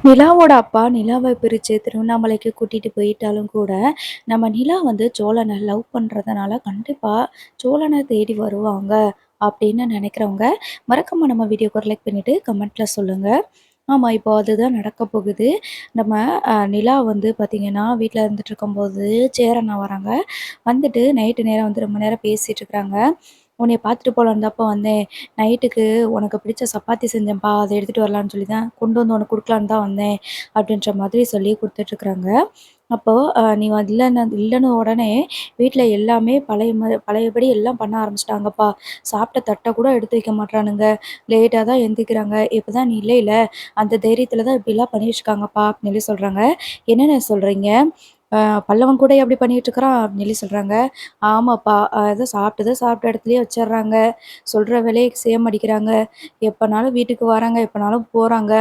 நிலாவோட அப்பா நிலாவ பிரிச்சு திருவண்ணாமலைக்கு கூட்டிட்டு போயிட்டாலும் கூட, நம்ம நிலா வந்து சோழன லவ் பண்றதுனால கண்டிப்பா சோழன தேடி வருவாங்க அப்படின்னு நெனைக்கிறவங்க, மறக்காம நம்ம வீடியோக்கு ஒரு லைக் பண்ணிட்டு கமெண்ட்ல சொல்லுங்க. ஆமா, இப்போ அதுதான் நடக்க போகுது. நம்ம நிலா வந்து பார்த்தீங்கன்னா, வீட்ல இருந்துட்டுருக்கும்போது சேரன் வராங்க. வந்துட்டு நைட்டு நேரம் வந்து ரொம்ப நேரம் பேசிட்டு இருக்கிறாங்க. "உன்னைய பார்த்துட்டு போலான்னு தான்ப்பா வந்தேன். நைட்டுக்கு உனக்கு பிடிச்ச சப்பாத்தி செஞ்சேன்ப்பா. அத எடுத்துட்டு வரலான்னு சொல்லி தான் கொண்டு வந்து உனக்கு குடுக்கலான்னு தான் வந்தேன்." அப்படின்ற மாதிரி சொல்லி குடுத்துட்டுருக்காங்க. அப்போ நீ இல்லன்னு உடனே வீட்ல எல்லாமே பழையபடி எல்லாம் பண்ண ஆரம்பிச்சுட்டாங்கப்பா. சாப்பிட்ட தட்ட கூட எடுத்து வைக்க மாட்றானுங்க. லேட்டா தான் எந்திரிக்கிறாங்க. இப்பதான் நீ இல்லைல, அந்த தைரியத்துல தான் இப்படிலாம் பண்ணிட்டு இருக்காங்கப்பா அப்படின்னு சொல்லி சொல்றாங்க. "என்னண்ணே சொல்றீங்க? அ பல்லவன் கூடயா அப்படி பண்ணிட்டு இருக்கிறான்?" அப்படின்னு சொல்லி சொல்றாங்க. "ஆமாப்பா. அதான் சாப்பிட்டத சாப்பிட்ட இடத்துலயே வச்சுர்றாங்க. சொல்ற வேலைய செய்ய மாட்டேங்கிறாங்க. எப்பனாலும் வீட்டுக்கு வராங்க, எப்பனாலும் போறாங்க.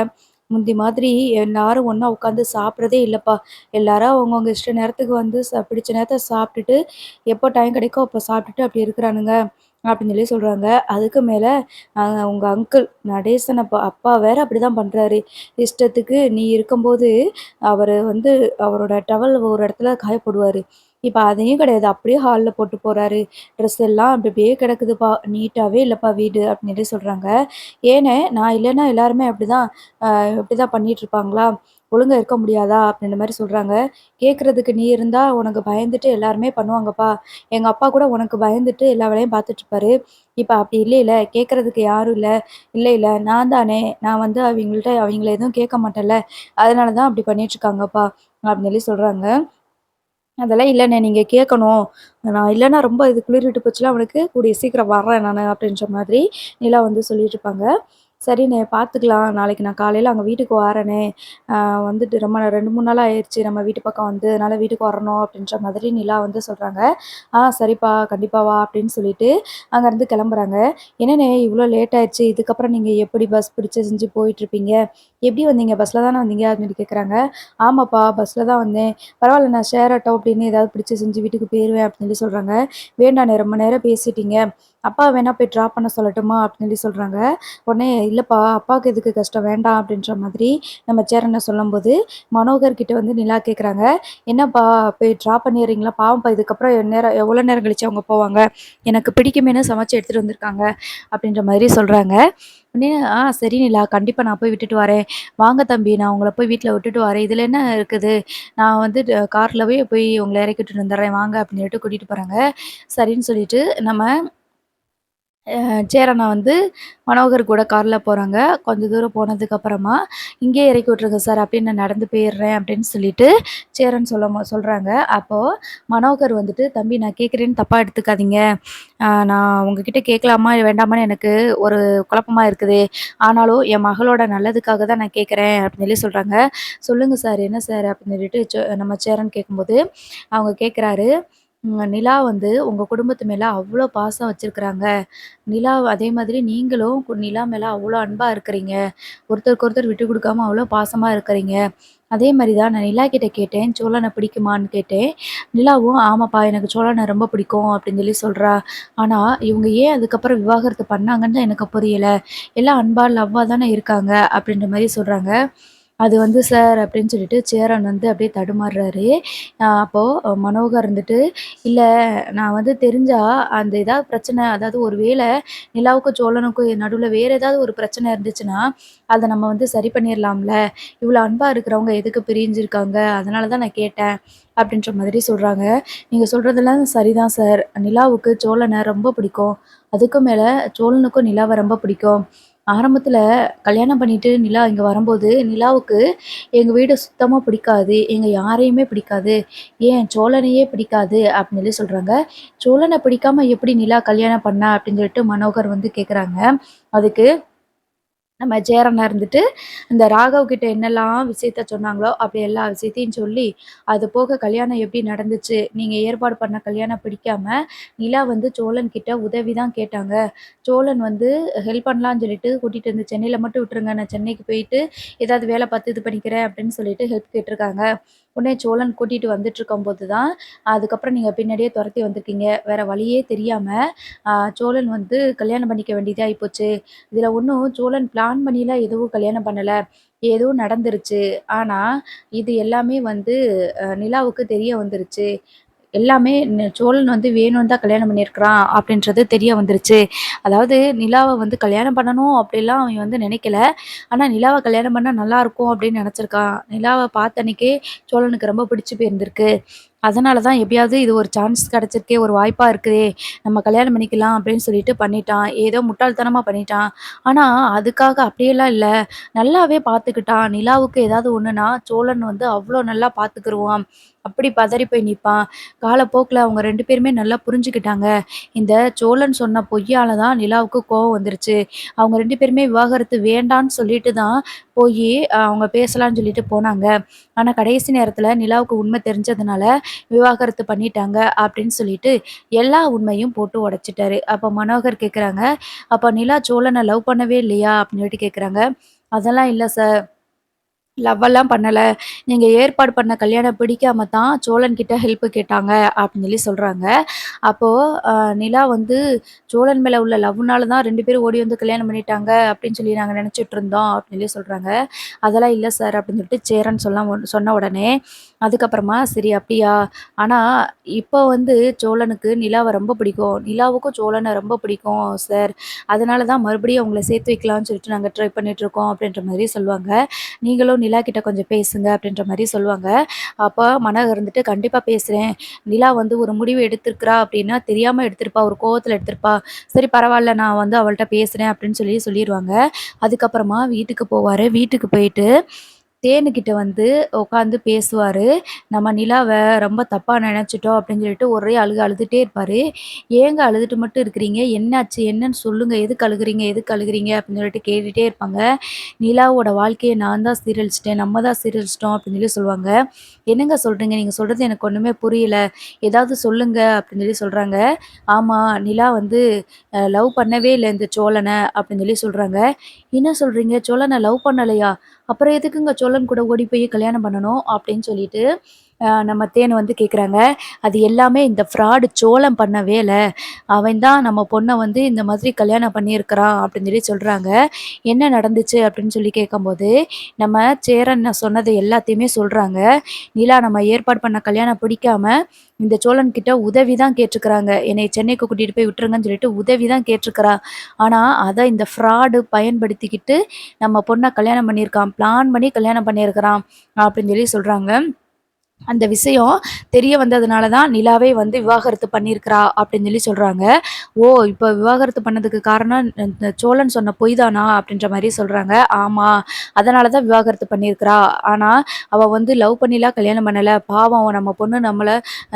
முந்தி மாதிரி எல்லாரும் ஒண்ணா உட்காந்து சாப்பிடுறதே இல்லப்பா. எல்லாரும் அவங்கவங்க இஷ்ட நேரத்துக்கு வந்து பிடிச்ச நேரத்துல சாப்பிட்டுட்டு, எப்போ டைம் கிடைக்கோ அப்போ சாப்பிட்டுட்டு அப்படி இருக்கிறானுங்க." அப்படின்னு சொல்லி சொல்றாங்க. அதுக்கு மேல உங்க அங்கிள் நடேசன் அப்பா அப்பா வேற அப்படிதான் பண்றாரு. இஷ்டத்துக்கு நீ இருக்கும்போது அவரு வந்து அவரோட டவல் ஒரு இடத்துல காய போடுவாரு. இப்ப அதையும் கிடையாது. அப்படியே ஹால்ல போட்டு போறாரு. ட்ரெஸ் எல்லாம் அப்படி அப்படியே கிடக்குதுப்பா. நீட்டாவே இல்லப்பா வீடு அப்படின்னு சொல்லி சொல்றாங்க. ஏன்னே நான் இல்லன்னா எல்லாருமே அப்படிதான் இப்படிதான் பண்ணிட்டு இருப்பாங்களா? ஒழுங்கா இருக்க முடியாதா? அப்படின்ற மாரி சொல்றாங்க. கேட்கறதுக்கு நீ இருந்தா உனக்கு பயந்துட்டு எல்லாருமே பண்ணுவாங்கப்பா. எங்க அப்பா கூட உனக்கு பயந்துட்டு எல்லா வேலையும் பார்த்துட்டு இருப்பாரு. இப்ப அப்படி இல்லைல. கேட்கறதுக்கு யாரும் இல்ல. இல்லைல நான் தானே. நான் வந்து அவிங்கள எதுவும் கேட்க மாட்டேன்ல. அதனால தான் அப்படி பண்ணிட்டு இருக்காங்கப்பா. அப்படின்னு சொல்லி சொல்றாங்க. அதெல்லாம் இல்லண்ணே நீங்க கேட்கணும். நான் இல்லன்னா ரொம்ப இது குளிர் விட்டு போச்சுல அவனுக்கு, கூடிய சீக்கிரம் வர்றேன் நானு அப்படின்ற மாதிரி நிலா வந்து சொல்லிட்டு இருப்பாங்க. சரிண்ணே பார்த்துக்கலாம். நாளைக்கு நான் காலையில அங்க வீட்டுக்கு வாரேனே. வந்துட்டு ரொம்ப 2, 3 நாள் ஆயிருச்சு நம்ம வீட்டு பக்கம் வந்து. அதனால வீட்டுக்கு வரணும் அப்படின்ற மாதிரி நிலா வந்து சொல்றாங்க. சரிப்பா, கண்டிப்பா வா அப்படின்னு சொல்லிட்டு அங்கருந்து கிளம்புறாங்க. என்னண்ணே இவ்ளோ லேட் ஆயிருச்சு. இதுக்கப்புறம் நீங்க எப்படி பஸ் பிடிச்சு செஞ்சு போயிட்டுருப்பீங்க? எப்படி வந்தீங்க? பஸ்ல தானே வந்தீங்க? அப்படின்னு சொல்லி கேட்குறாங்க. ஆமாப்பா பஸ்ல தான் வந்தேன். பரவால்ல நான் ஷேர் ஆட்டோ அப்படின்னு ஏதாவது பிடிச்சு செஞ்சு வீட்டுக்கு போயிருவேன் அப்படின்னு சொல்லி சொல்றாங்க. வேண்டாண்ணே ரொம்ப நேரம் பேசிட்டீங்க. அப்பா வேணா போய் ட்ராப் பண்ண சொல்லட்டுமா? அப்படின்னு சொல்லி சொல்றாங்க. உடனே இல்லப்பா அப்பாவுக்கு எதுக்கு கஷ்டம் வேண்டாம் அப்படின்ற மாதிரி நம்ம சேரன சொல்லும்போது, மனோகர் கிட்ட வந்து நிலா கேட்குறாங்க. என்னப்பா போய் ட்ராப் பண்ணிர்றீங்களா? பாவம்ப்பா இதுக்கப்புறம் எவ்வளோ நேரம் கழிச்சு அவங்க போவாங்க. எனக்கு பிடிக்குமேன்னு சமைச்சு எடுத்துட்டு வந்திருக்காங்க. அப்படின்ற மாதிரி சொல்றாங்க. உடனே சரி நிலா கண்டிப்பா நான் போய் விட்டுட்டு வரேன். வாங்க தம்பி நான் உங்கள போய் வீட்ல விட்டுட்டு வரேன். இதுல என்ன இருக்குது? நான் வந்து கார்லவே போய் உங்கள இறக்கி விட்டுட்டு வந்துர்றேன் வாங்க அப்படின்னு சொல்லிட்டு கூட்டிட்டு போறாங்க. சரின்னு சொல்லிட்டு நம்ம சேரண்ணா வந்து மனோகர் கூட கார்ல போறாங்க. கொஞ்ச தூரம் போனதுக்கப்புறமா, "இங்கேயே இறக்கி விட்டுருங்க சார். அப்படியே நான் நடந்து போயிர்றேன்." அப்படின்னு சொல்லிட்டு சேரன் சொல்றாங்க. அப்போ மனோகர் வந்துட்டு, "தம்பி நான் கேட்குறேன்னு தப்பா எடுத்துக்காதீங்க. நான் உங்ககிட்ட கேட்கலாமா, வேண்டாமான்னு எனக்கு ஒரு குழப்பமா இருக்குது. ஆனாலும் என் மகளோட நல்லதுக்காக தான் நான் கேட்குறேன்." அப்படின்னு சொல்லி சொல்றாங்க. "சொல்லுங்க சார். என்ன சார்?" அப்படின்னு சொல்லிட்டு நம்ம சேரன் கேட்கும்போது, அவங்க கேட்குறாரு, "நிலா வந்து உங்க குடும்பத்து மேல அவ்ளோ பாசம் வச்சிருக்கிறாங்க. நிலா அதே மாதிரி நீங்களும் நிலா மேல அவ்ளோ அன்பா இருக்கிறீங்க. ஒருத்தருக்கு ஒருத்தர் விட்டு குடுக்காம அவ்ளோ பாசமா இருக்கிறீங்க. அதே மாரி தான் நான் நிலா கிட்ட கேட்டேன். சோழன பிடிக்குமான்னு கேட்டேன். நிலாவும் ஆமாப்பா எனக்கு சோழன ரொம்ப பிடிக்கும் அப்படின்னு சொல்லி சொல்றா. ஆனா இவங்க ஏன் அதுக்கப்புறம் விவாகரத்து பண்ணாங்கன்னு தான் எனக்கு புரியல. எல்லாம் அன்பா, லவ்வா தானே இருக்காங்க அப்படின்ற மாரி சொல்றாங்க. அது வந்து சார் அப்படின்னு சொல்லிட்டு சேரன் வந்து அப்படியே தடுமாறுறாரு. அப்போ மனோகர் இருந்துட்டு, "இல்ல நான் வந்து தெரிஞ்சா அந்த ஏதாவது பிரச்சனை அதாவது ஒரு வேள நிலாவுக்கும் சோழனுக்கும் நடுவுல வேற ஏதாவது ஒரு பிரச்சனை இருந்துச்சுன்னா, அத நம்ம வந்து சரி பண்ணிர்லாம்ல. இவ்ளோ அன்பா இருக்கிறவங்க எதுக்கு பிரிஞ்சிருக்காங்க? அதனால தான் நான் கேட்டேன்." அப்படின்ற மாதிரி சொல்றாங்க. "நீங்க சொல்றதெல்லாம் சரிதான் சார். நிலாவுக்கு சோழன ரொம்ப பிடிக்கும். அதுக்கும் மேல சோழனுக்கும் நிலாவ ரொம்ப பிடிக்கும். ஆரம்பத்துல கல்யாணம் பண்ணிட்டு நிலா இங்க வரும்போது, நிலாவுக்கு எங்க வீடு சுத்தமா பிடிக்காது. எங்க யாரையுமே பிடிக்காது. ஏன் சோழனையே பிடிக்காது." அப்படின்னு சொல்லி சொல்றாங்க. "சோழன பிடிக்காம எப்படி நிலா கல்யாணம் பண்ணா?" அப்படின்னு சொல்லிட்டு மனோகர் வந்து கேட்குறாங்க. அதுக்கு நம்ம ஜெயரண்ணா இருந்துட்டு, இந்த ராகவ் கிட்ட என்னெல்லாம் விஷயத்த சொன்னாங்களோ, அப்படி எல்லா விஷயத்தையும் சொல்லி, அது போக கல்யாணம் எப்படி நடந்துச்சு? நீங்க ஏற்பாடு பண்ண கல்யாணம் பிடிக்காம, நிலா வந்து சோழன் கிட்ட உதவி தான் கேட்டாங்க. சோழன் வந்து ஹெல்ப் பண்ணலான்னு சொல்லிட்டு கூட்டிட்டு வந்து சென்னையில மட்டும் விட்டுருங்க. நான் சென்னைக்கு போயிட்டு ஏதாவது வேலை பார்த்து இது பண்ணிக்கிறேன் அப்படின்னு சொல்லிட்டு ஹெல்ப் கேட்டுருக்காங்க. உடனே சோழன் கூட்டிட்டு வந்துட்டுருக்கும்போது தான், அதுக்கப்புறம் நீங்க பின்னாடியே தொரத்தி வந்திருக்கீங்க. வேற வழியே தெரியாம, சோழன் வந்து கல்யாணம் பண்ணிக்க வேண்டியதா ஆயிப்போச்சு. இதுல ஒண்ணும் சோழன் பிளான் பண்ணிலாம் எதுவும் கல்யாணம் பண்ணல. ஏதோ நடந்துருச்சு. ஆனா, இது எல்லாமே வந்து நிலாவுக்கு தெரிய வந்துருச்சு. எல்லாமே சோழன் வந்து வேணும்னு தான் கல்யாணம் பண்ணியிருக்கிறான் அப்படின்றது தெரிய வந்துருச்சு. அதாவது நிலாவ வந்து கல்யாணம் பண்ணணும் அப்படிலாம் அவன் வந்து நினைக்கல. ஆனா நிலாவ கல்யாணம் பண்ணா நல்லாயிருக்கும் அப்படின்னு நினச்சிருக்கான். நிலாவ பார்த்த அன்னைக்கே சோழனுக்கு ரொம்ப பிடிச்சு போயிருந்திருக்கு. அதனால தான் எப்படியாவது இது ஒரு சான்ஸ் கிடைச்சிருக்கே, ஒரு வாய்ப்பா இருக்குதே, நம்ம கல்யாணம் பண்ணிக்கலாம் அப்படின்னு சொல்லிட்டு பண்ணிட்டான். ஏதோ முட்டாள்தனமா பண்ணிட்டான். ஆனா அதுக்காக அப்படியெல்லாம் இல்ல. நல்லாவே பார்த்துக்கிட்டான். நிலாவுக்கு ஏதாவது ஒண்ணுனா சோழன் வந்து அவ்ளோ நல்லா பார்த்துக்கிருவான். அப்படி பதறி போய் நிப்பான். காலப்போக்குல அவங்க 2 பேருமே நல்லா புரிஞ்சுக்கிட்டாங்க. இந்த சோழன் சொன்ன பொய்யால தான் நிலாவுக்கு கோவம் வந்துருச்சு. அவங்க 2 பேருமே விவாகரத்து வேண்டான்னு சொல்லிட்டு தான் போயி அவங்க பேசலான்னு சொல்லிட்டு போனாங்க. ஆனா கடைசி நேரத்துல நிலாவுக்கு உண்மை தெரிஞ்சதுனால விவாகரத்து பண்ணிட்டாங்க அப்படின்னு சொல்லிட்டு எல்லா உண்மையும் போட்டு உடைச்சுட்டாரு. அப்ப மனோகர் கேட்குறாங்க, "அப்ப நிலா சோழன லவ் பண்ணவே இல்லையா?" அப்படின்னு சொல்லிட்டு கேட்குறாங்க. "அதெல்லாம் இல்ல சார். லவ்வெல்லாம் பண்ணல. நீங்க ஏற்பாடு பண்ண கல்யாணம் பிடிக்காம தான் சோழன் கிட்ட ஹெல்ப் கேட்டாங்க." அப்படின்னு சொல்லி சொல்றாங்க. அப்போ அ நிலா வந்து சோழன் மேல உள்ள லவ்வுனால தான் 2 பேரும் ஓடி வந்து கல்யாணம் பண்ணிட்டாங்க அப்படின்னு சொல்லி நாங்க நெனச்சுட்டு இருந்தோம் அப்படின்னு சொல்லி சொல்றாங்க. "அதெல்லாம் இல்ல சார்" அப்படின்னு சொல்லிட்டு சேரன் சொன்ன உடனே, அதுக்கப்புறமா சரி அப்படியா? ஆனா இப்போ வந்து சோழனுக்கு நிலாவ ரொம்ப பிடிக்கும். நிலாவுக்கும் சோழன ரொம்ப பிடிக்கும் சார். அதனால தான் மறுபடியும் அவங்கள சேர்த்து வைக்கலான்னு சொல்லிட்டு நாங்க ட்ரை பண்ணிட்டுருக்கோம் அப்படின்ற மாரி சொல்லுவாங்க. நீங்களும் நிலா கிட்ட கொஞ்சம் பேசுங்க அப்படின்ற மாரி சொல்லுவாங்க. அப்ப மனோகர் இருந்துட்டு கண்டிப்பா பேசுறேன். நிலா வந்து ஒரு முடிவு எடுத்திருக்கிறா அப்படின்னா, தெரியாம எடுத்திருப்பா. ஒரு கோவத்துல எடுத்திருப்பா. சரி பரவால்ல நான் வந்து அவள்ட்ட பேசுறேன் அப்படின்னு சொல்லிருவாங்க. அதுக்கப்புறமா வீட்டுக்கு போவாரு. வீட்டுக்கு போயிட்டு தேனுகிட்ட வந்து உட்காந்து பேசுவாரு. நம்ம நிலாவ ரொம்ப தப்பா நெனச்சுட்டோம் அப்படின்னு சொல்லிட்டு ஒரே அழுதுட்டே இருப்பாரு. "ஏங்க அழுதுட்டு மட்டும் இருக்கிறீங்க? என்னாச்சு? என்னன்னு சொல்லுங்க. எதுக்கு அழுகுறீங்க? எதுக்கு அழுகுறீங்க?" அப்படின்னு சொல்லிட்டு கேட்டுட்டே இருப்பாங்க. "நிலாவோட வாழ்க்கைய நான் தான் சீரழிச்சுட்டேன். நம்ம தான் சீரழிச்சிட்டோம்" அப்படின்னு சொல்லி சொல்லுவாங்க. "என்னங்க சொல்றீங்க? நீங்க சொல்றது எனக்கு ஒண்ணுமே புரியல. ஏதாவது சொல்லுங்க" அப்படின்னு சொல்லி சொல்றாங்க. "ஆமா, நிலா வந்து லவ் பண்ணவே இல்ல இந்த சோழன" அப்படின்னு சொல்லி சொல்றாங்க. "என்ன சொல்றீங்க? சோழன லவ் பண்ணலையா? அப்புறம் எதுக்குங்க சோழன் கூட ஓடி போய் கல்யாணம் பண்ணணும்?" அப்படின்னு சொல்லிட்டு நம்ம தேனு வந்து கேட்குறாங்க. "அது எல்லாமே இந்த ஃப்ராடு சோழன் பண்ண வேல. அவன் தான் நம்ம பொண்ண வந்து இந்த மாதிரி கல்யாணம் பண்ணியிருக்கிறான்" அப்படின்னு சொல்லி சொல்றாங்க. "என்ன நடந்துச்சு?" அப்படின்னு சொல்லி கேட்கும்போது, நம்ம சேரன் சொன்னது எல்லாத்தையுமே சொல்றாங்க. "நிலா நம்ம ஏற்பாடு பண்ண கல்யாணம் பிடிக்காம, இந்த சோழன் கிட்ட உதவி தான் கேட்டுருக்கிறாங்க. என்னைய சென்னைக்கு கூட்டிட்டு போய் விட்டுருங்கன்னு சொல்லிட்டு உதவி தான் கேட்டுருக்கிறா. ஆனா, அத இந்த ஃப்ராடு பயன்படுத்திக்கிட்டு நம்ம பொண்ண கல்யாணம் பண்ணியிருக்கான். பிளான் பண்ணி கல்யாணம் பண்ணியிருக்கிறான்." அப்படின்னு சொல்லி சொல்றாங்க. அந்த விஷயம் தெரிய வந்ததுனால தான் நிலாவே வந்து விவாகரத்து பண்ணியிருக்கிறா அப்படின்னு சொல்லி சொல்றாங்க. "ஓ! இப்ப விவாகரத்து பண்ணதுக்கு காரணம் இந்த சோழன் சொன்ன பொய் தானா?" அப்படின்ற மாரி சொல்றாங்க. "ஆமா. அதனால தான் விவாகரத்து பண்ணியிருக்கிறா. ஆனா, அவ வந்து லவ் பண்ணிலாம் கல்யாணம் பண்ணல. பாவம் நம்ம பொண்ணு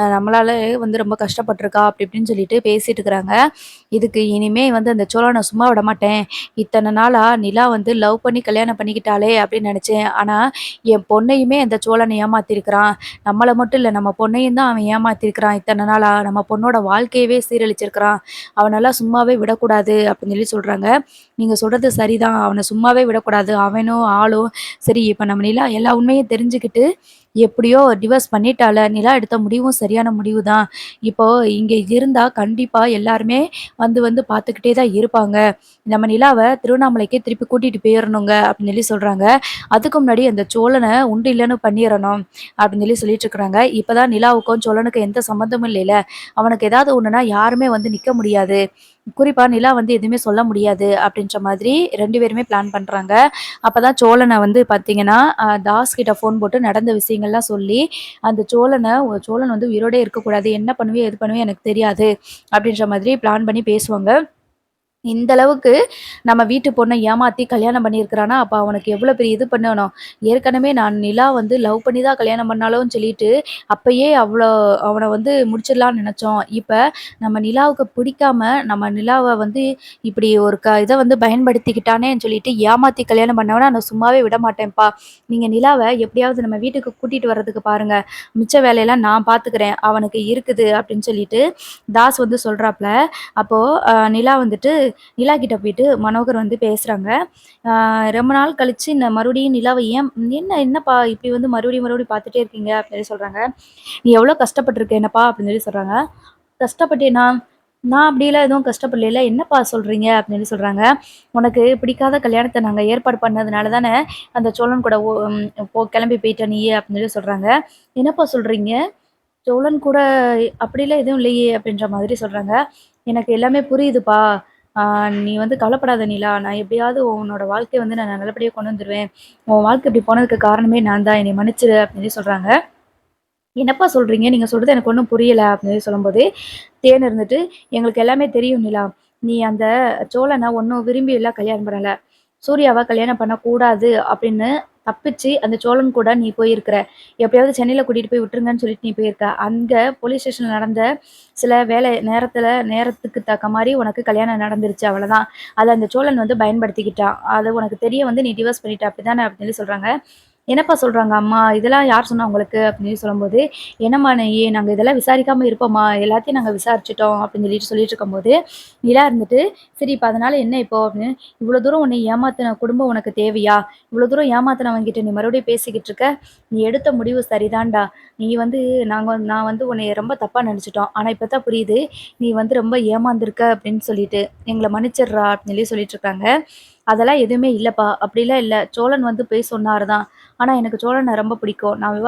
நம்மளால வந்து ரொம்ப கஷ்டப்பட்டுருக்கா." அப்படி இப்படின்னு சொல்லிட்டு பேசிட்டு இருக்கிறாங்க. "இதுக்கு இனிமே வந்து அந்த சோழன சும்மா விடமாட்டேன். இத்தன நாளா நிலா வந்து லவ் பண்ணி கல்யாணம் பண்ணிக்கிட்டாளே அப்படின்னு நெனச்சேன். ஆனா, என் பொண்ணையுமே அந்த சோழன் ஏமாத்தியிருக்கிறான். நம்மள மட்டும் இல்ல, நம்ம பொண்ணையும் தான் அவன் ஏமாத்தியிருக்கிறான் இத்தன நாளா. நம்ம பொண்ணோட வாழ்க்கையவே சீரழிச்சிருக்கிறான். அவனெல்லாம் சும்மாவே விடக்கூடாது." அப்படின்னு சொல்லி சொல்றாங்க. "நீங்க சொல்றது சரிதான். அவன சும்மாவே விடக்கூடாது. அவனும் ஆளும் சரி இப்ப நம்ம நிலா எல்லா உண்மையும் தெரிஞ்சுக்கிட்டு, எப்படியோ டிவோர்ஸ் பண்ணிட்டாள. நிலா எடுத்த முடிவும் சரியான முடிவு தான். இப்போ இங்க இருந்தா கண்டிப்பா எல்லாருமே வந்து வந்து பார்த்துக்கிட்டே தான் இருப்பாங்க. நம்ம நிலாவ திருவண்ணாமலைக்கே திருப்பி கூட்டிட்டு போயிரணுங்க." அப்படின்னு சொல்லி சொல்றாங்க. "அதுக்கு முன்னாடி அந்த சோழன உண்டு இல்லன்னு பண்ணிறணும்." அப்படின்னு சொல்லிட்டு இருக்கிறாங்க. இப்பதான் நிலாவுக்கும் சோழனுக்கும் எந்த சம்மந்தமும் இல்லைல. அவனுக்கு ஏதாவது ஒண்ணுனா யாருமே வந்து நிக்க முடியாது. குறிப்பா நிலா வந்து எதுவுமே சொல்ல முடியாது அப்படின்ற மாதிரி 2 பேருமே பிளான் பண்றாங்க. அப்பதான் சோழன வந்து பார்த்தீங்கன்னா, தாஸ் கிட்ட ஃபோன் போட்டு நடந்த விஷயங்கள்லாம் சொல்லி, அந்த சோழன் வந்து உயிரோடே இருக்கக்கூடாது. என்ன பண்ணுவியோ, ஏது பண்ணுவியோ எனக்கு தெரியாது. அப்படின்ற மாதிரி பிளான் பண்ணி பேசுவாங்க. இந்த அளவுக்கு நம்ம வீட்டு பொண்ண ஏமாத்தி கல்யாணம் பண்ணியிருக்கிறான்னா, அப்ப அவனுக்கு எவ்வளோ பெரிய இது பண்ணணும். ஏற்கனவே நான் நிலா வந்து லவ் பண்ணி தான் கல்யாணம் பண்ணாளோன்னு சொல்லிட்டு, அப்பயே அவன வந்து முடிச்சிடலான்னு நெனச்சோம். இப்ப நம்ம நிலாவுக்கு பிடிக்காம, நம்ம நிலாவ வந்து இப்படி ஒரு இத வந்து பயன்படுத்திக்கிட்டானேன்னு சொல்லிட்டு ஏமாத்தி கல்யாணம் பண்ணவன நான் சும்மாவே விடமாட்டேன்ப்பா. நீங்க நிலாவ எப்படியாவது நம்ம வீட்டுக்கு கூட்டிட்டு வர்றதுக்கு பாருங்க. மிச்ச வேலையெல்லாம் நான் பார்த்துக்கிறேன். அவனுக்கு இருக்குது அப்படின்னு சொல்லிட்டு தாஸ் வந்து சொல்றாப்ல. அப்போ நிலா வந்துட்டு நிலா கிட்ட போயிட்டு மனோகர் வந்து பேசுறாங்க. ரொம்ப நாள் கழிச்சு இந்த மறுபடியும் நிலாவ ஏன் என்னப்பா இப்படி வந்து மறுபடியும் பார்த்துட்டே இருக்கீங்க அப்படின்னு சொல்லி சொல்றாங்க. "நீ எவ்வளோ கஷ்டப்பட்டுருக்க என்னப்பா?" அப்படின்னு சொல்லி சொல்றாங்க. "கஷ்டப்பட்டேனா? நான் அப்படிலாம் எதுவும் கஷ்டப்படலைல. "என்னப்பா சொல்றீங்க?" அப்படின்னு சொல்றாங்க. "உனக்கு பிடிக்காத கல்யாணத்த நாங்க ஏற்பாடு பண்ணதுனால தானே, அந்த சோழன் கூட கிளம்பி போயிட்ட நீயு" அப்படின்னு சொல்றாங்க. "என்னப்பா சொல்றீங்க? சோழன் கூட அப்படிலாம் எதுவும் இல்லையே!" அப்படின்ற மாதிரி சொல்றாங்க. "எனக்கு எல்லாமே புரியுதுப்பா. ஆ நீ வந்து கவலைப்படாத நிலா. நான் எப்படியாவது உன்னோட வாழ்க்கைய வந்து நான் நல்லபடியா கொண்டு வந்துருவேன். உன் வாழ்க்கை இப்படி போனதுக்கு காரணமே நான் தான். என்னைய மன்னிச்சிடு" அப்படின்னு சொல்றாங்க. "என்னப்பா சொல்றீங்க? நீங்க சொல்றது எனக்கு ஒண்ணும் புரியல" அப்படின்னு சொல்லும்போது, தேன் இருந்துட்டு, "எங்களுக்கு எல்லாமே தெரியும் நிலா. நீ அந்த சோழன ஒண்ணும் விரும்பிலாம் கல்யாணம் பண்ணல. சூர்யாவ கல்யாணம் பண்ணக்கூடாது அப்படின்னு தப்பிச்சு அந்த சோழன் கூட நீ போயிருக்கிற. எப்படியாவது சென்னையில கூட்டிட்டு போய் விட்டுருங்கன்னு சொல்லிட்டு நீ போயிருக்க. அங்க போலீஸ் ஸ்டேஷன்ல நடந்த சில வேலை நேரத்துக்கு தக்க மாரி உனக்கு கல்யாணம் நடந்துருச்சு அவ்வளதான். அத அந்த சோழன் வந்து பயன்படுத்திக்கிட்டான். அது உனக்கு தெரிய வந்து நீ டிவோர்ஸ் பண்ணிட்ட அப்படிதானே?" அப்படின்னு சொல்லி சொல்றாங்க. "என்னப்பா சொல்றாங்க அம்மா? இதெல்லாம் யார் சொன்னா உங்களுக்கு?" அப்படின்னு சொல்லி சொல்லும்போது, "என்னம்மா நீயி? நாங்க இதெல்லாம் விசாரிக்காம இருப்போமா? எல்லாத்தையும் நாங்க விசாரிச்சுட்டோம்." அப்படின்னு சொல்லிட்டு இருக்கும்போது, நிலா இருந்துட்டு, "சரி இப்ப அதனால என்ன இப்போ?" அப்படின்னு. "இவ்வளோ தூரம் உன்னை ஏமாத்துன குடும்பம் உனக்கு தேவையா? இவ்வளோ தூரம் ஏமாத்துனவன்கிட்ட நீ மறுபடியும் பேசிக்கிட்டு இருக்க? நீ எடுத்த முடிவு சரிதான்டா. நீ வந்து நான் வந்து உன்னைய ரொம்ப தப்பா நெனச்சுட்டோம். ஆனா இப்ப தான் புரியுது, நீ வந்து ரொம்ப ஏமாந்துருக்க அப்படின்னு சொல்லிட்டு. எங்கள மன்னிச்சிடுறா" அப்படின்னு சொல்லிட்டு இருக்காங்க. "அதெல்லாம் எதுவுமே இல்லப்பா. அப்படிலாம் இல்ல. சோழன் வந்து பொய் சொன்னாரு தான். ஆனா எனக்கு சோழன ரொம்ப பிடிக்கும். நான்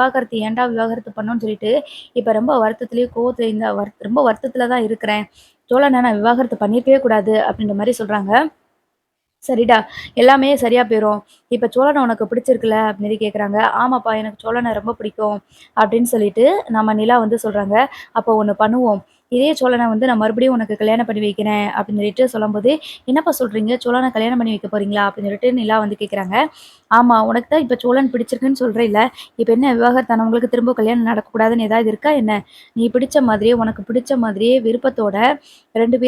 ஏன்டா விவாகரத்து பண்ணோம்னு சொல்லிட்டு, இப்ப ரொம்ப வருத்தத்திலயும், கோவத்திலயும் இந்த ரொம்ப வருத்தத்தில தான் இருக்கிறேன். சோழன நான் விவாகரத்து பண்ணியிருக்கவே கூடாது." அப்படின்ற மாரி சொல்றாங்க. "சரிடா, எல்லாமே சரியா போயிரும். இப்ப சோழன உனக்கு பிடிச்சிருக்குல்ல?" அப்படின்னு கேட்குறாங்க. "ஆமாப்பா, எனக்கு சோழன ரொம்ப பிடிக்கும்." அப்படின்னு சொல்லிட்டு நம்ம நிலா வந்து சொல்றாங்க. "அப்போ ஒண்ணு பண்ணுவோம். இதே சோழன வந்து நான் மறுபடியும் உனக்கு கல்யாணம் பண்ணி வைக்கிறேன்." அப்படின்னு சொல்லிட்டு சொல்லும்போது, "என்னப்பா சொல்றீங்க? சோழன கல்யாணம் பண்ணி வைக்க போறீங்களா?" அப்படின்னு சொல்லிட்டு நிலா வந்து கேட்குறாங்க. "ஆமா, உனக்கு தான் இப்ப சோழன் பிடிச்சிருக்குன்னு சொல்றேல்ல. இப்ப என்ன விவாகரத்தானவங்களுக்கு திரும்ப கல்யாணம் நடக்கக்கூடாதுன்னு ஏதாவது இருக்கா என்ன? நீ பிடிச்ச மாதிரியே, உனக்கு பிடிச்ச மாதிரியே விருப்பத்தோட 2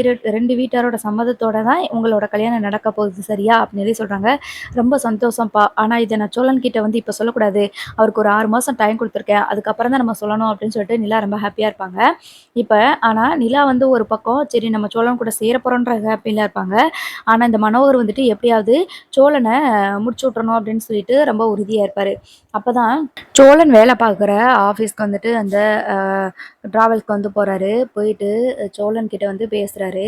வீட்டாரோட சம்மதத்தோட தான் உங்களோட கல்யாணம் நடக்க போகுது. சரியா?" அப்படின்னு சொல்லி சொல்றாங்க. "ரொம்ப சந்தோஷம்ப்பா. ஆனா இத நான் சோழன்கிட்ட வந்து இப்ப சொல்லக்கூடாது. அவருக்கு ஒரு 6 மாசம் டைம் குடுத்துருக்கேன். அதுக்கப்புறம் தான் நம்ம சொல்லணும்." அப்படின்னு சொல்லிட்டு நிலா ரொம்ப ஹேப்பியா இருப்பாங்க. இப்ப ஆனா நிலா வந்து ஒரு பக்கம், சரி நம்ம சோழன் கூட சேர போறோன்ற ஹேப்பில இருப்பாங்க. ஆனா இந்த மனோகர் வந்துட்டு எப்படியாவது சோழன முடிச்சு விட்டுறணும் அப்படின்னு சொல்லிட்டு ரொம்ப உறுதியா இருப்பாரு. அப்பதான் சோழன் வேலை பார்க்குற ஆஃபீஸ்க்கு வந்துட்டு அந்த அ ட்ராவல்ஸ்க்கு வந்து போறாரு. போயிட்டு சோழன் கிட்ட வந்து பேசுறாரு.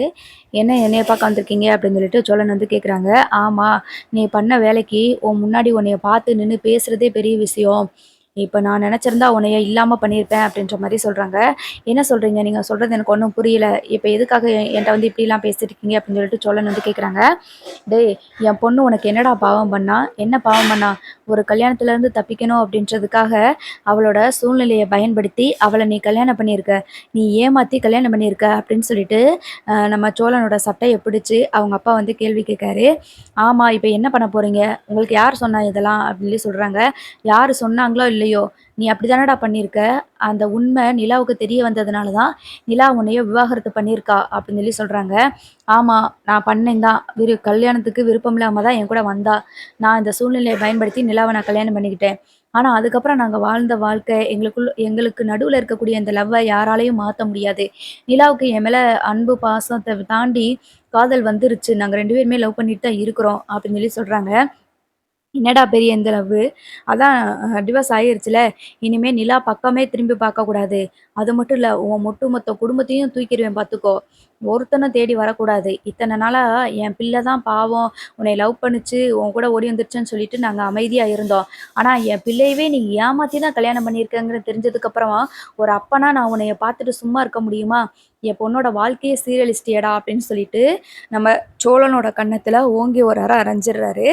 "என்ன என்னைய பார்க்க வந்திருக்கீங்க?" அப்படின்னு சொல்லிட்டு சோழன் வந்து கேட்குறாங்க. "ஆமா, நீ பண்ண வேலைக்கு உன் முன்னாடி உன்னைய பார்த்து நின்னு பேசுறதே பெரிய விஷயம். இப்ப நான் நெனச்சிருந்தா உன்னைய இல்லாம பண்ணியிருப்பேன்." அப்படின்ற மாரி சொல்றாங்க. "என்ன சொல்றீங்க? நீங்க சொல்றது எனக்கு ஒண்ணும் புரியல. இப்ப எதுக்காக என்ட்ட வந்து இப்படிலாம் பேசிட்டு இருக்கீங்க?" அப்படின்னு சொல்லிட்டு சோழன் வந்து கேட்குறாங்க. "டேய்! என் பொண்ணு உனக்கு என்னடா பாவம் பண்ணா? என்ன பாவம் பண்ணா? ஒரு கல்யாணத்துலேருந்து தப்பிக்கணும் அப்படின்றதுக்காக, அவளோட சூழ்நிலைய பயன்படுத்தி, அவள நீ கல்யாணம் பண்ணியிருக்க. நீ ஏமாத்தி கல்யாணம் பண்ணியிருக்க." அப்படின்னு சொல்லிட்டு, நம்ம சோழனோட சட்டைய பிடிச்சு அவங்க அப்பா வந்து கேள்வி கேட்காரு. "ஆமா, இப்ப என்ன பண்ண போறீங்க? உங்களுக்கு யார் சொன்னா இதெல்லாம்?" அப்படின்னு சொல்றாங்க. "யாரு சொன்னாங்களோ இல்லையோ, நீ அப்படி தானடா பண்ணியிருக்க. அந்த உண்மை நிலாவுக்கு தெரிய வந்ததுனால தான், நிலா உன்னைய விவாகரத்து பண்ணியிருக்கா." அப்படின்னு சொல்றாங்க. "ஆமா, நான் பண்ணேன் தான். கல்யாணத்துக்கு விருப்பம் இல்லாம தான் என் கூட வந்தா. நான் இந்த சூழ்நிலைய பயன்படுத்தி நிலாவ நான் கல்யாணம் பண்ணிக்கிட்டேன். ஆனா, அதுக்கப்புறம் நாங்க வாழ்ந்த வாழ்க்கை, எங்களுக்கு நடுவுல இருக்கக்கூடிய இந்த லவ்வ யாராலயும் மாத்த முடியாது. நிலாவுக்கு என் மேல அன்பு, பாசத்த தாண்டி காதல் வந்துருச்சு. நாங்க 2 பேருமே லவ் பண்ணிட்டு தான் இருக்கிறோம்." அப்படின்னு சொல்றாங்க. "என்னடா பெரிய இந்த லவ்வு? அதான் டிவோர்ஸ் ஆயிருச்சுல. இனிமே நிலா பக்கமே திரும்பி பார்க்கக்கூடாது. அது மட்டும் இல்ல, உன் ஒட்டுமொத்த குடும்பத்தையும் தூக்கிருவேன் பார்த்துக்கோ. ஒருத்தனும் தேடி வரக்கூடாது. இத்தன நாளா என் பிள்ளை தான் பாவம் உன்னைய லவ் பண்ணுச்சு, உன் கூட ஓடி வந்துருச்சுன்னு சொல்லிட்டு நாங்க அமைதியா இருந்தோம். ஆனா என் பிள்ளையவே நீ ஏமாத்தி தான் கல்யாணம் பண்ணியிருக்கங்கிறது தெரிஞ்சதுக்கு அப்புறமா, ஒரு அப்பனா நான் உன்னைய பார்த்துட்டு சும்மா இருக்க முடியுமா? என் பொண்ணோட வாழ்க்கையே சீரழிச்சிட்டியேடா!" அப்படின்னு சொல்லிட்டு, நம்ம சோழனோட கன்னத்துல ஓங்கி ஒரு அற அறைஞ்சிடுறாரு.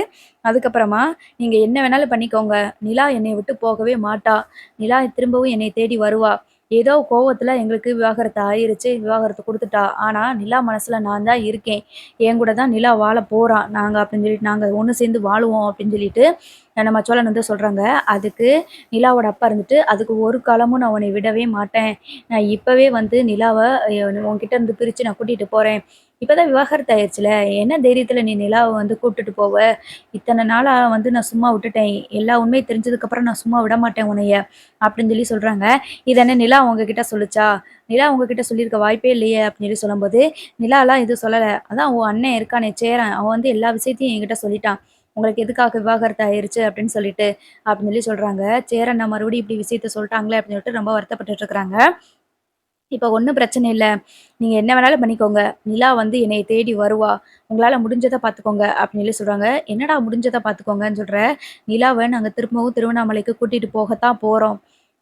அதுக்கப்புறமா, "நீங்க என்ன வேணாலும் பண்ணிக்கோங்க. நிலா என்னைய விட்டு போகவே மாட்டா. நிலா திரும்பவும் என்னைய தேடி வருவா. ஏதோ கோவத்துல எங்களுக்கு விவாகரத்து ஆயிருச்சு. விவாகரத்து குடுத்துட்டா. ஆனா, நிலா மனசுல நான் தான் இருக்கேன். என் கூட தான் நிலா வாழப் போறா. நாங்க ஒண்ணு சேர்ந்து வாழுவோம்." அப்படின்னு சொல்லிட்டு நம்ம சோழன் வந்து சொல்றாங்க. அதுக்கு நிலாவோட அப்பா இருந்துட்டு, "அதுக்கு ஒரு காலமும் நான் உன்னைய விடவே மாட்டேன். நான் இப்பவே வந்து நிலாவ உன்கிட்ட இருந்து பிரிச்சு நான் கூட்டிட்டு போறேன். இப்ப தான் விவாகரத்து ஆயிருச்சுல. என்ன தைரியத்துல நீ நிலாவ வந்து கூட்டிட்டு போவ? இத்தன நாளா வந்து நான் சும்மா விட்டுட்டேன். எல்லா உண்மையும் தெரிஞ்சதுக்கப்புறம் நான் சும்மா விடமாட்டேன் உன்னைய." அப்படின்னு சொல்றாங்க. "இது என்ன நிலா உங்ககிட்ட சொல்லுச்சா? நிலா உங்ககிட்ட சொல்லியிருக்க வாய்ப்பே இல்லையே." அப்படின்னு சொல்லும்போது, "நிலாலாம் எதுவும் சொல்லல. அதான் உன் அண்ணன் இருக்கானே சேரன், அவன் வந்து எல்லா விஷயத்தையும் என்கிட்ட சொல்லிட்டான். உங்களுக்கு எதுக்காக விவாகரத்து ஆயிருச்சு அப்படின்னு சொல்லிட்டு." அப்படின்னு சொல்றாங்க. சேரன் நான் மறுபடியும் இப்படி விஷயத்த சொல்ட்டாங்களே அப்படின்னு சொல்லிட்டு ரொம்ப வருத்தப்பட்டுட்டு இருக்கிறாங்க. இப்ப ஒண்ணும் பிரச்சனை இல்ல. நீங்க என்ன வேணாலும் பண்ணிக்கோங்க. நிலா வந்து என்னைய தேடி வருவா. உங்களால முடிஞ்சத பார்த்துக்கோங்க அப்படின்னு சொல்லி சொல்றாங்க. என்னடா முடிஞ்சத பார்த்துக்கோங்கன்னு சொல்ற? நிலாவ நாங்க திரும்பவும் திருவண்ணாமலைக்கு கூட்டிட்டு போகத்தான் போறோம்.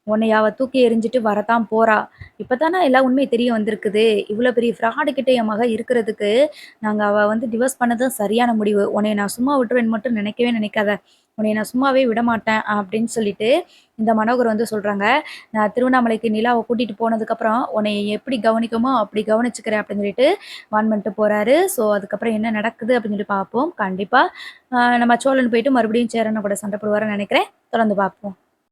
உன்னைய அவ தூக்கி எறிஞ்சுட்டு வரத்தான் போறா. இப்ப தான எல்லா உண்மை தெரிய வந்திருக்குது. இவ்ளோ பெரிய ஃப்ராடு கிட்ட என் மக இருக்கிறதுக்கு, நாங்க அவ வந்து டிவோர்ஸ் பண்ணது சரியான முடிவு. உன்னைய நான் சும்மா விட்டுருவேன்னு மட்டும் நினைக்கவே நினைக்காத. உன்னைய நான் சும்மாவே விடமாட்டேன் அப்படின்னு சொல்லிட்டு, இந்த மனோகர் வந்து சொல்றாங்க. நான் திருவண்ணாமலைக்கு நிலாவ கூட்டிட்டு போனதுக்கப்புறம், உன்னைய எப்படி கவனிக்கணுமோ அப்படி கவனிச்சுக்கிறேன் அப்படின்னு சொல்லிட்டு வார்ன் பண்ணிட்டு போறாரு. ஸோ, அதுக்கப்புறம் என்ன நடக்குது அப்படின்னு சொல்லி பார்ப்போம். கண்டிப்பா நம்ம சோழன் போயிட்டு மறுபடியும் சேரன் கூட சண்டை போடுவாருன்னு நெனைக்கிறேன். தொடர்ந்து பார்ப்போம்.